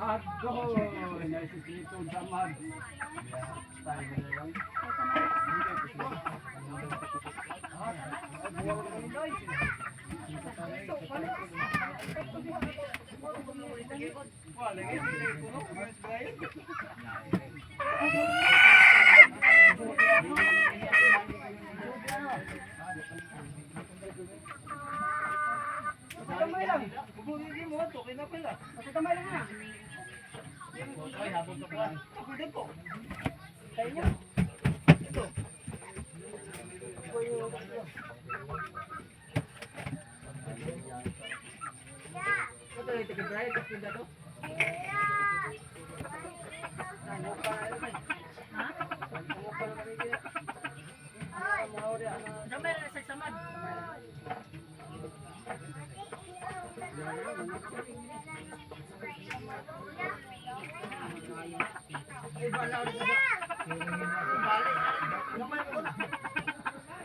Aduh, nasi itu zaman. Ay, habang ka pa. Ako din po. Tayo niyo. Ito. Ito yung tiga-dry. Ito yung dato. Damay na sa samad. Ay, bala ulit.